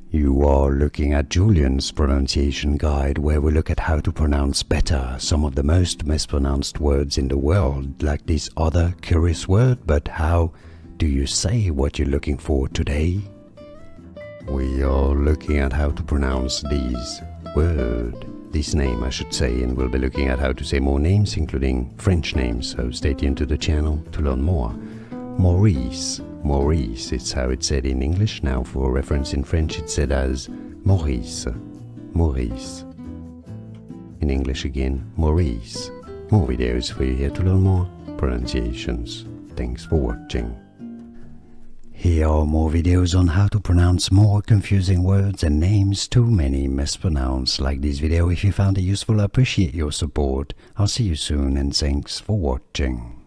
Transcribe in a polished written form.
You are looking at Julian's pronunciation guide, where we look at how to pronounce better some of the most mispronounced words in the world, like this other curious word. But how do you say what you're looking for today? We are looking at how to pronounce this name I should say, and we'll be looking at how to say more names, including French names, so stay tuned to the channel to learn more. Maurice. Maurice, it's how it's said in English. Now for reference in French, it's said as Maurice. Maurice. In English again, Maurice. More videos for you here to learn more pronunciations. Thanks for watching. Here are more videos on how to pronounce more confusing words and names too many mispronounced. Like this video if you found it useful. I appreciate your support. I'll see you soon and thanks for watching.